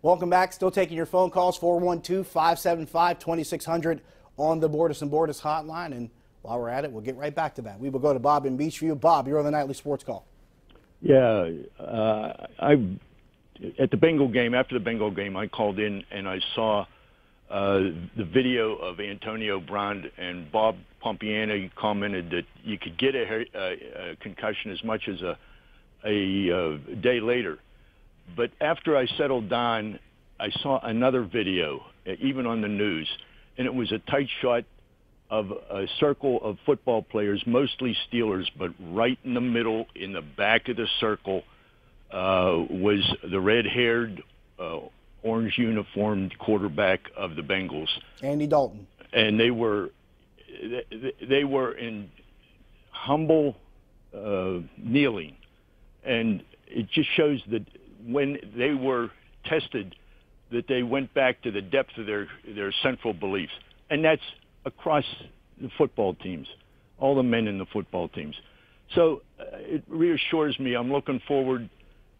Welcome back. Still taking your phone calls, 412-575-2600 on the Bordas and Bordas hotline. And while we're at it, we'll get right back to that. We will go to Bob in Beachview. Bob, you're on the Nightly Sports Call. Yeah, at the Bengal game, after the Bengal game, I called in and I saw the video of Antonio Brown, and Bob Pompiani commented that you could get a concussion as much as a day later. But after I settled down, I saw another video, even on the news, and it was a tight shot of a circle of football players, mostly Steelers, but right in the middle, in the back of the circle, was the red-haired, orange uniformed quarterback of the Bengals, Andy Dalton. And they were in humble kneeling, and it just shows that when they were tested, that they went back to the depth of their central beliefs, and that's across the football teams, all the men in the football teams. So it reassures me. I'm looking forward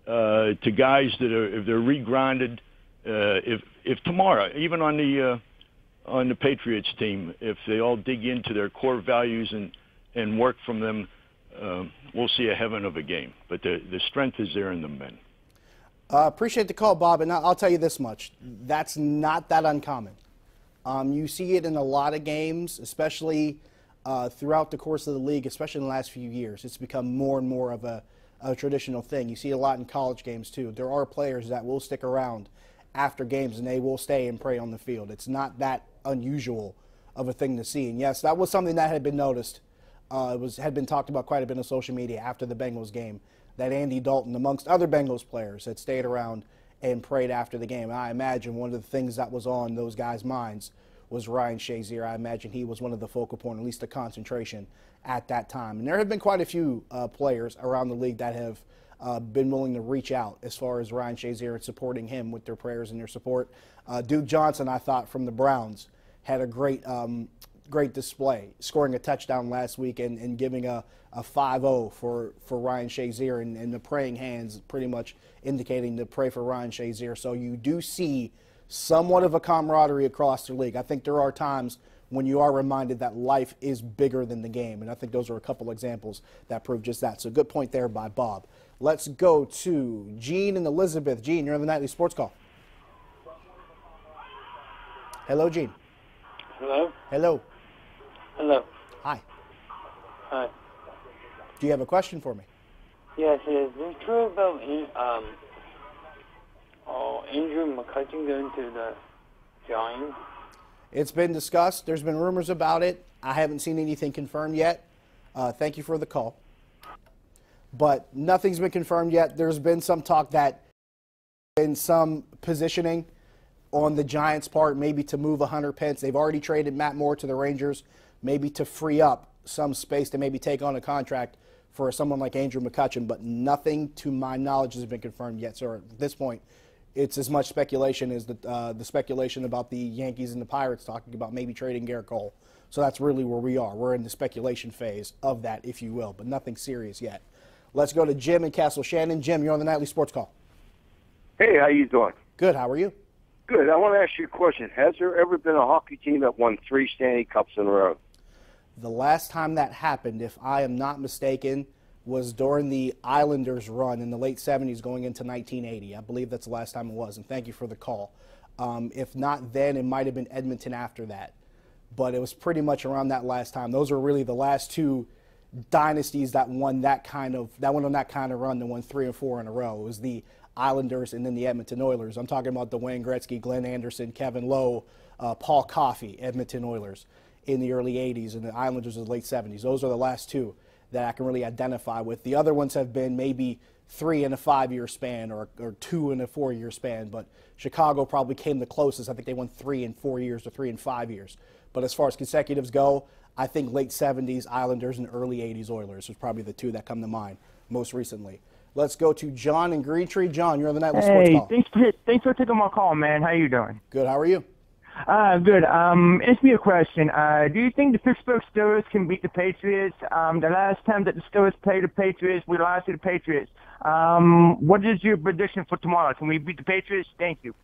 to guys that are, if they're regrounded, if tomorrow, even on the Patriots team, if they all dig into their core values and work from them, we'll see a heaven of a game. But the strength is there in the men. Appreciate the call, Bob, and I'll tell you this much. That's not that uncommon. You see it in a lot of games, especially throughout the course of the league, especially in the last few years. It's become more and more of a traditional thing. You see it a lot in college games, too. There are players that will stick around after games, and they will stay and pray on the field. It's not that unusual of a thing to see. And, yes, that was something that had been noticed. Had been talked about quite a bit on social media after the Bengals game, that Andy Dalton, amongst other Bengals players, had stayed around and prayed after the game. I imagine one of the things that was on those guys' minds was Ryan Shazier. I imagine he was one of the focal point, at least the concentration at that time. And there have been quite a few players around the league that have been willing to reach out as far as Ryan Shazier and supporting him with their prayers and their support. Duke Johnson, I thought, from the Browns, had a great display, scoring a touchdown last week and giving a 5-0 for Ryan Shazier, and the praying hands pretty much indicating to pray for Ryan Shazier. So you do see somewhat of a camaraderie across the league. I think there are times when you are reminded that life is bigger than the game, and I think those are a couple examples that prove just that. So good point there by Bob. Let's go to Gene and Elizabeth. Gene, you're on the Nightly Sports Call. Hello, Gene. Hello? Hello. Hello. Hi. Hi. Do you have a question for me? Yes, is it true about Andrew McCutcheon going to the Giants? It's been discussed. There's been rumors about it. I haven't seen anything confirmed yet. Thank you for the call. But nothing's been confirmed yet. There's been some talk that in some positioning on the Giants' part, maybe to move Hunter Pence. They've already traded Matt Moore to the Rangers, maybe to free up some space to maybe take on a contract for someone like Andrew McCutcheon, but nothing to my knowledge has been confirmed yet. So at this point, it's as much speculation as the speculation about the Yankees and the Pirates talking about maybe trading Garrett Cole. So that's really where we are. We're in the speculation phase of that, if you will, but nothing serious yet. Let's go to Jim in Castle Shannon. Jim, you're on the Nightly Sports Call. Hey, how you doing? Good. How are you? Good. I want to ask you a question. Has there ever been a hockey team that won 3 Stanley Cups in a row? The last time that happened, if I am not mistaken, was during the Islanders' run in the late 70s going into 1980. I believe that's the last time it was, and thank you for the call. If not then, it might have been Edmonton after that. But it was pretty much around that last time. Those are really the last two dynasties that won on that kind of run, that won 3 and 4 in a row. It was the Islanders and then the Edmonton Oilers. I'm talking about the Wayne Gretzky, Glenn Anderson, Kevin Lowe, Paul Coffey, Edmonton Oilers in the early 80s, and the Islanders in the late 70s. Those are the last two that I can really identify with. The other ones have been maybe 3 in a 5-year span or 2 in a 4-year span, but Chicago probably came the closest. I think they won 3 in 4 years or 3 in 5 years. But as far as consecutives go, I think late 70s Islanders and early 80s Oilers was probably the two that come to mind most recently. Let's go to John in Green Tree. John, you're on the Nightly Sports Call. Thanks for taking my call, man. How you doing? Good. How are you? Good. Ask me a question. Do you think the Pittsburgh Steelers can beat the Patriots? The last time that the Steelers played the Patriots, we lost to the Patriots. What is your prediction for tomorrow? Can we beat the Patriots? Thank you.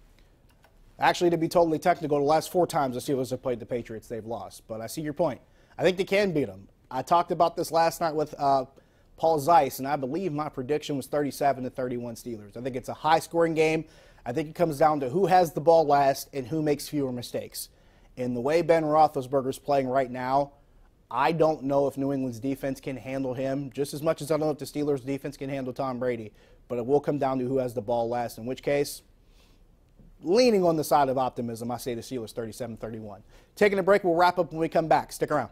Actually, to be totally technical, the last 4 times the Steelers have played the Patriots, they've lost. But I see your point. I think they can beat them. I talked about this last night with Paul Zeiss, and I believe my prediction was 37-31 Steelers. I think it's a high-scoring game. I think it comes down to who has the ball last and who makes fewer mistakes. In the way Ben Roethlisberger's playing right now, I don't know if New England's defense can handle him just as much as I don't know if the Steelers' defense can handle Tom Brady. But it will come down to who has the ball last, in which case, leaning on the side of optimism, I say the Steelers 37-31. Taking a break, we'll wrap up when we come back. Stick around.